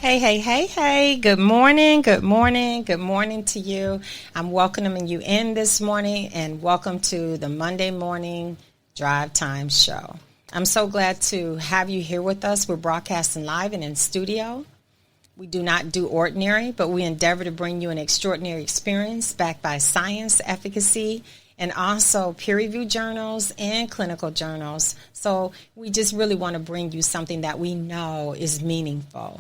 Hey, hey, hey, hey. Good morning, good morning, good morning to you. I'm welcoming you in this morning and welcome to the Monday Morning Drive Time Show. I'm so glad to have you here with us. We're broadcasting live and in studio. We do not do ordinary, but we endeavor to bring you an extraordinary experience backed by science, efficacy, and also peer-reviewed journals and clinical journals. So we just really want to bring you something that we know is meaningful.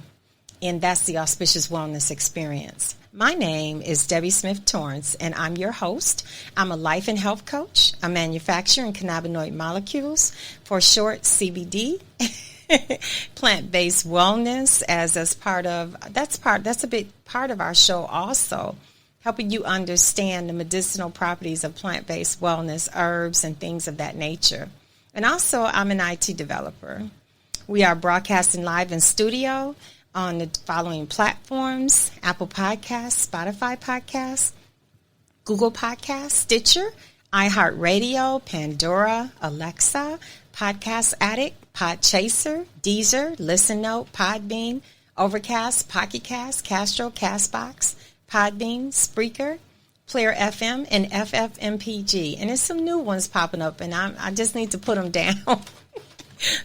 And that's the Auspicious Wellness Experience. My name is Debbie Smith Torrance, and I'm your host. I'm a life and health coach, a manufacturer in cannabinoid molecules, for short CBD, plant-based wellness, that's a big part of our show also, helping you understand the medicinal properties of plant-based wellness, herbs, and things of that nature. And also, I'm an IT developer. We are broadcasting live in studio on the following platforms: Apple Podcasts, Spotify Podcasts, Google Podcasts, Stitcher, iHeartRadio, Pandora, Alexa, Podcast Addict, Podchaser, Deezer, Listen Note, Podbean, Overcast, Pocket Cast, Castro, Castbox, Podbean, Spreaker, Player FM, and FFmpg. And there's some new ones popping up, and I just need to put them down.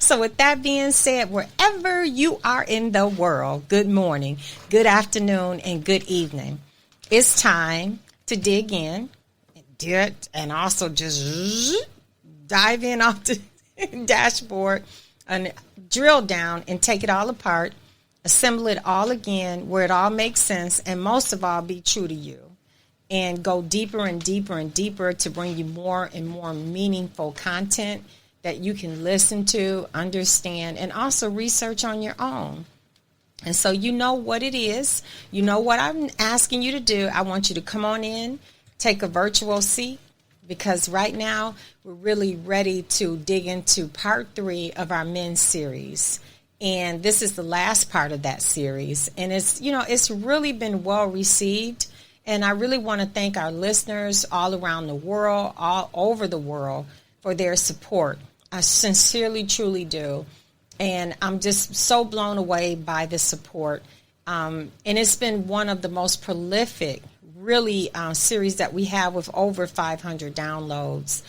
So with that being said, wherever you are in the world, good morning, good afternoon, and good evening. It's time to dig in and also just dive in off the dashboard and drill down and take it all apart, assemble it all again where it all makes sense, and most of all, be true to you. And go deeper and deeper and deeper to bring you more and more meaningful content that you can listen to, understand, and also research on your own. And so you know what it is. You know what I'm asking you to do. I want you to come on in, take a virtual seat, because right now we're really ready to dig into part 3 of our men's series. And this is the last part of that series. And it's really been well received. And I really want to thank our listeners all around the world, all over the world, for their support. I sincerely, truly do. And I'm just so blown away by the support. And it's been one of the most prolific, really, series that we have, with over 500 downloads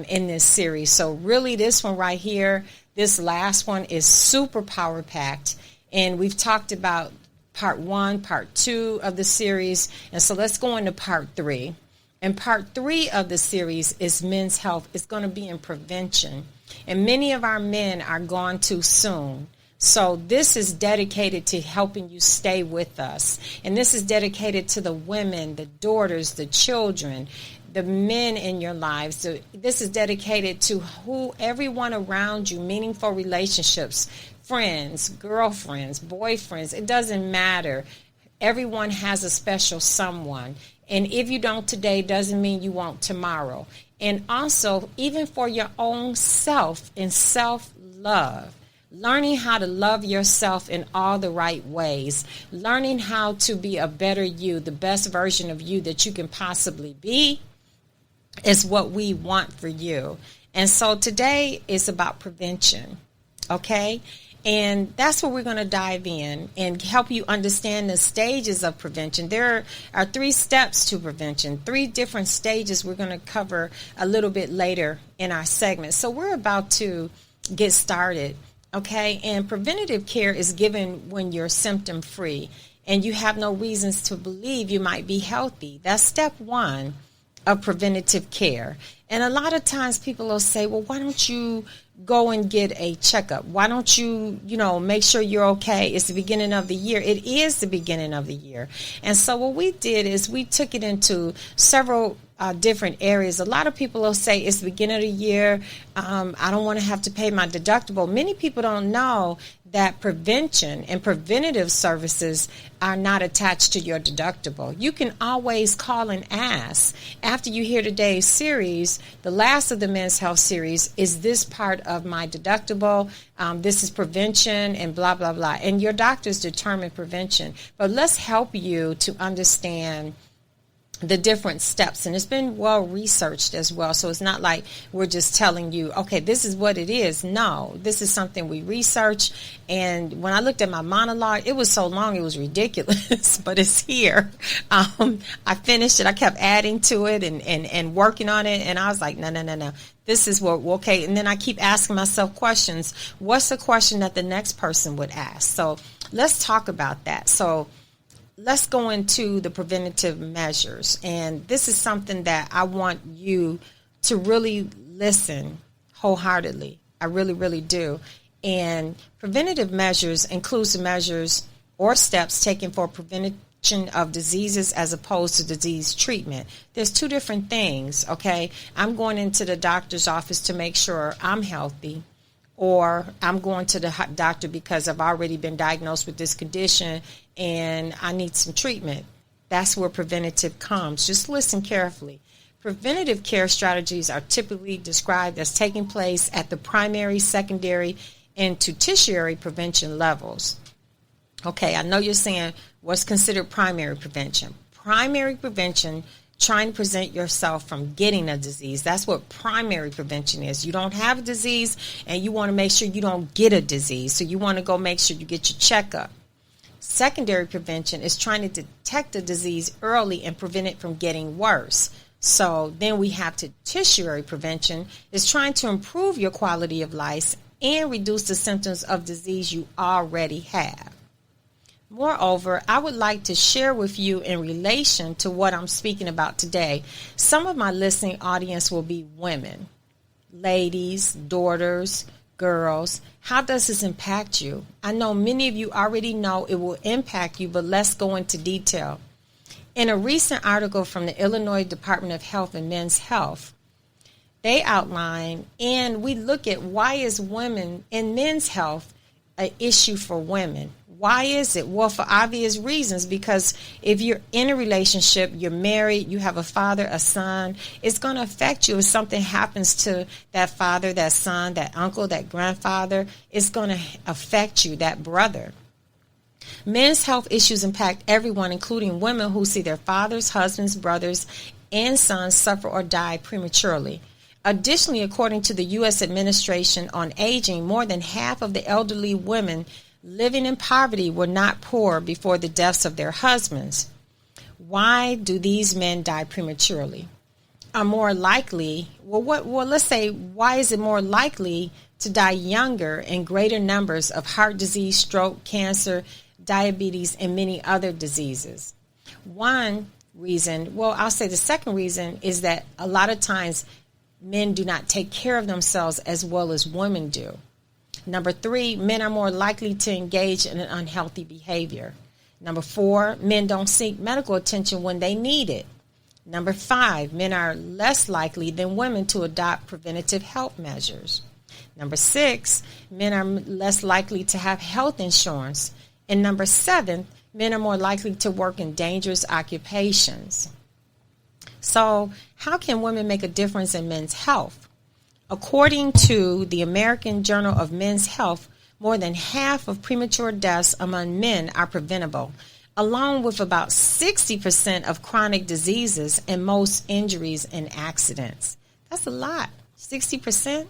in this series. So really, this one right here, this last one is super power-packed. And we've talked about part 1, part 2 of the series. And so let's go into part 3. And part 3 of the series is men's health. It's going to be in prevention. And many of our men are gone too soon. So this is dedicated to helping you stay with us. And this is dedicated to the women, the daughters, the children, the men in your lives. So this is dedicated to everyone around you, meaningful relationships, friends, girlfriends, boyfriends. It doesn't matter. Everyone has a special someone. And if you don't today, doesn't mean you won't tomorrow. And also, even for your own self and self-love, learning how to love yourself in all the right ways, learning how to be a better you, the best version of you that you can possibly be, is what we want for you. And so today is about prevention, okay? And that's where we're going to dive in and help you understand the stages of prevention. There are 3 steps to prevention, 3 different stages we're going to cover a little bit later in our segment. So we're about to get started, okay? And preventative care is given when you're symptom-free and you have no reasons to believe you might be healthy. That's step 1 of preventative care. And a lot of times people will say, well, why don't you go and get a checkup? Why don't you, make sure you're okay? It's the beginning of the year. It is the beginning of the year. And so what we did is we took it into several different areas. A lot of people will say it's the beginning of the year. I don't want to have to pay my deductible. Many people don't know that prevention and preventative services are not attached to your deductible. You can always call and ask. After you hear today's series, the last of the Men's Health series, is this part of my deductible? This is prevention and blah, blah, blah. And your doctors determine prevention. But let's help you to understand the different steps, and it's been well researched as well. So it's not like we're just telling you, okay, this is what it is. No, this is something we research. And when I looked at my monologue, it was so long, it was ridiculous, but it's here. I finished it. I kept adding to it and working on it. And I was like, no. This is what, okay. And then I keep asking myself questions. What's the question that the next person would ask? So let's talk about that. So let's go into the preventative measures. And this is something that I want you to really listen wholeheartedly. I really, really do. And preventative measures includes the measures or steps taken for prevention of diseases as opposed to disease treatment. There's two different things, okay? I'm going into the doctor's office to make sure I'm healthy, or I'm going to the doctor because I've already been diagnosed with this condition and I need some treatment. That's where preventative comes. Just listen carefully. Preventative care strategies are typically described as taking place at the primary, secondary, and to tertiary prevention levels. Okay, I know you're saying what's considered primary prevention. Primary prevention, trying to prevent yourself from getting a disease. That's what primary prevention is. You don't have a disease and you want to make sure you don't get a disease. So you want to go make sure you get your checkup. Secondary prevention is trying to detect a disease early and prevent it from getting worse. So then we have to tertiary prevention is trying to improve your quality of life and reduce the symptoms of disease you already have. Moreover, I would like to share with you in relation to what I'm speaking about today. Some of my listening audience will be women, ladies, daughters, girls. How does this impact you? I know many of you already know it will impact you, but let's go into detail. In a recent article from the Illinois Department of Health and Men's Health, they outline and we look at why is women and men's health an issue for women. Why is it? Well, for obvious reasons, because if you're in a relationship, you're married, you have a father, a son, it's going to affect you. If something happens to that father, that son, that uncle, that grandfather, it's going to affect you, that brother. Men's health issues impact everyone, including women who see their fathers, husbands, brothers, and sons suffer or die prematurely. Additionally, according to the U.S. Administration on Aging, more than half of the elderly women living in poverty were not poor before the deaths of their husbands. Why do these men die prematurely? Are more likely, let's say, why is it more likely to die younger in greater numbers of heart disease, stroke, cancer, diabetes, and many other diseases? One reason, I'll say the second reason is that a lot of times men do not take care of themselves as well as women do. Number 3, men are more likely to engage in an unhealthy behavior. Number 4, men don't seek medical attention when they need it. Number 5, men are less likely than women to adopt preventative health measures. Number 6, men are less likely to have health insurance. And number 7, men are more likely to work in dangerous occupations. So, how can women make a difference in men's health? According to the American Journal of Men's Health, more than half of premature deaths among men are preventable, along with about 60% of chronic diseases and most injuries and accidents. That's a lot, 60%.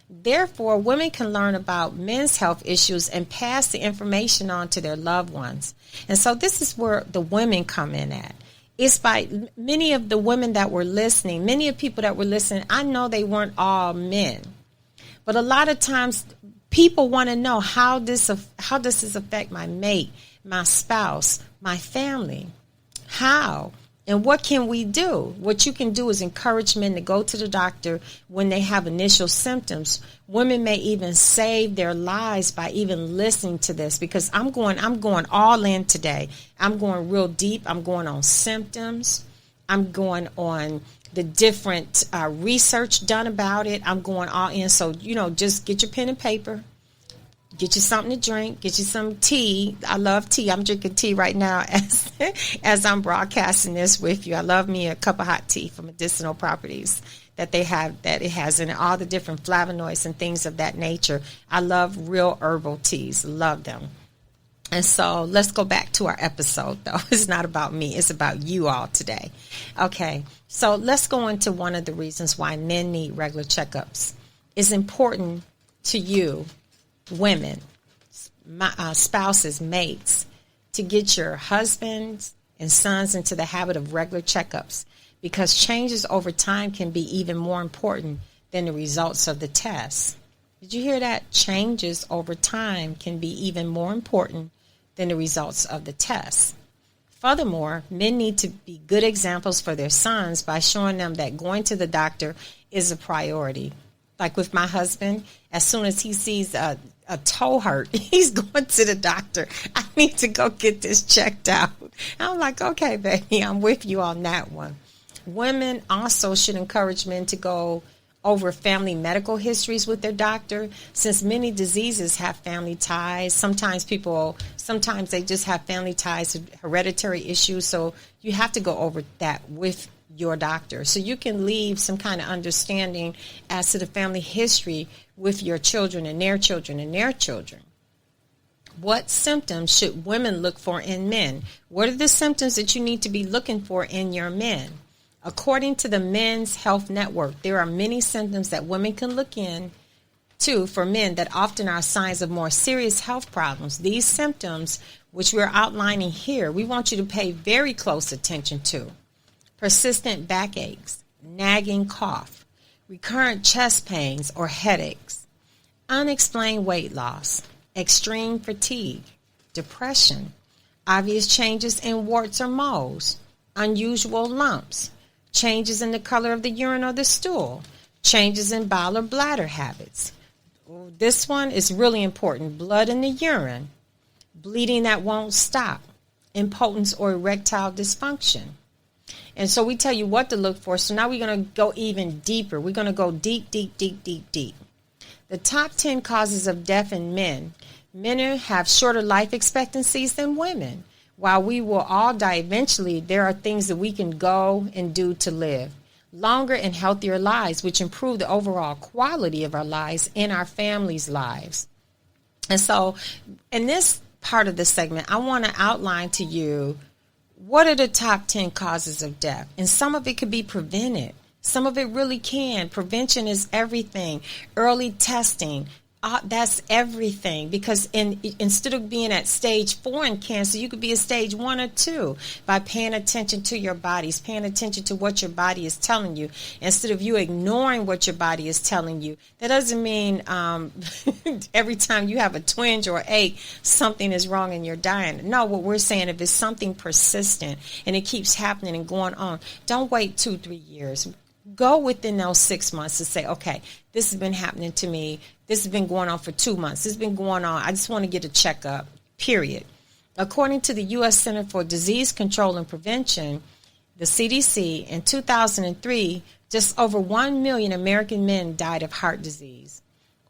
Therefore, women can learn about men's health issues and pass the information on to their loved ones. And so this is where the women come in at. It's by many of the women that were listening, many of people that were listening, I know they weren't all men. But a lot of times people want to know how does this affect my mate, my spouse, my family? How? And what can we do? What you can do is encourage men to go to the doctor when they have initial symptoms. Women may even save their lives by even listening to this, because I'm going all in today. I'm going real deep. I'm going on symptoms. I'm going on the different research done about it. I'm going all in. So, just get your pen and paper. Get you something to drink. Get you some tea. I love tea. I'm drinking tea right now as I'm broadcasting this with you. I love me a cup of hot tea for medicinal properties that it has in it, all the different flavonoids and things of that nature. I love real herbal teas. Love them. And so let's go back to our episode, though. It's not about me. It's about you all today. Okay, so let's go into one of the reasons why men need regular checkups. It's important to you, women, spouses, mates, to get your husbands and sons into the habit of regular checkups, because changes over time can be even more important than the results of the test. Did you hear that? Changes over time can be even more important than the results of the test. Furthermore, men need to be good examples for their sons by showing them that going to the doctor is a priority. Like with my husband, as soon as he sees a toe hurt, he's going to the doctor. I need to go get this checked out. I'm like, okay, baby, I'm with you on that one. Women also should encourage men to go over family medical histories with their doctor, since many diseases have family ties. Sometimes they just have family ties, hereditary issues. So you have to go over that with your doctor, so you can leave some kind of understanding as to the family history with your children and their children and their children. What symptoms should women look for in men? What are the symptoms that you need to be looking for in your men? According to the Men's Health Network, there are many symptoms that women can look into for men that often are signs of more serious health problems. These symptoms, which we're outlining here, we want you to pay very close attention to. Persistent backaches, nagging cough, recurrent chest pains or headaches, unexplained weight loss, extreme fatigue, depression, obvious changes in warts or moles, unusual lumps, changes in the color of the urine or the stool, changes in bowel or bladder habits. This one is really important. Blood in the urine, bleeding that won't stop, impotence or erectile dysfunction. And so we tell you what to look for. So now we're going to go even deeper. We're going to go deep, deep, deep, deep, deep. The top 10 causes of death in men. Men have shorter life expectancies than women. While we will all die eventually, there are things that we can go and do to live longer and healthier lives, which improve the overall quality of our lives and our families' lives. And so in this part of the segment, I want to outline to you what are the top 10 causes of death. And some of it could be prevented. Some of it really can. Prevention is everything. Early testing, that's everything, because instead of being at stage 4 in cancer, you could be at stage 1 or 2 by paying attention to your bodies, paying attention to what your body is telling you, instead of you ignoring what your body is telling you. That doesn't mean every time you have a twinge or ache, something is wrong and you're dying. No, what we're saying, if it's something persistent and it keeps happening and going on, don't wait 2-3 years. Go within those 6 months to say, okay, this has been happening to me. This has been going on for 2 months. This has been going on. I just want to get a checkup, period. According to the U.S. Center for Disease Control and Prevention, the CDC, in 2003, just over 1 million American men died of heart disease,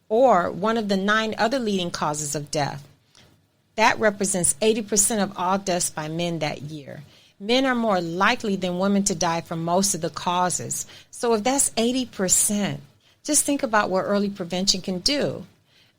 or one of the 9 other leading causes of death. That represents 80% of all deaths by men that year. Men are more likely than women to die from most of the causes. So if that's 80%, just think about what early prevention can do.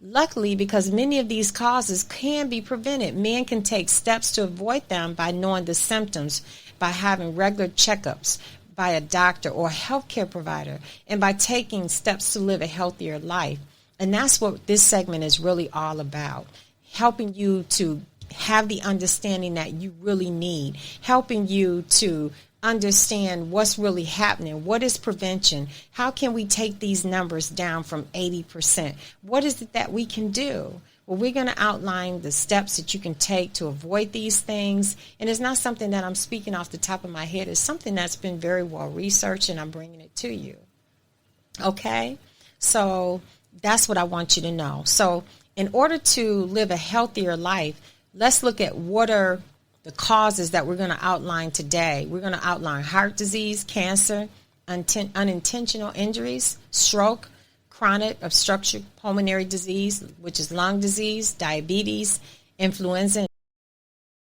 Luckily, because many of these causes can be prevented, men can take steps to avoid them by knowing the symptoms, by having regular checkups by a doctor or a healthcare provider, and by taking steps to live a healthier life. And that's what this segment is really all about, helping you to have the understanding that you really need, helping you to understand what's really happening. What is prevention? How can we take these numbers down from 80%? What is it that we can do? Well, we're going to outline the steps that you can take to avoid these things. And it's not something that I'm speaking off the top of my head. It's something that's been very well researched, and I'm bringing it to you. Okay? So that's what I want you to know. So in order to live a healthier life, let's look at what are the causes that we're going to outline today. We're going to outline heart disease, cancer, unintentional injuries, stroke, chronic obstructive pulmonary disease, which is lung disease, diabetes, influenza,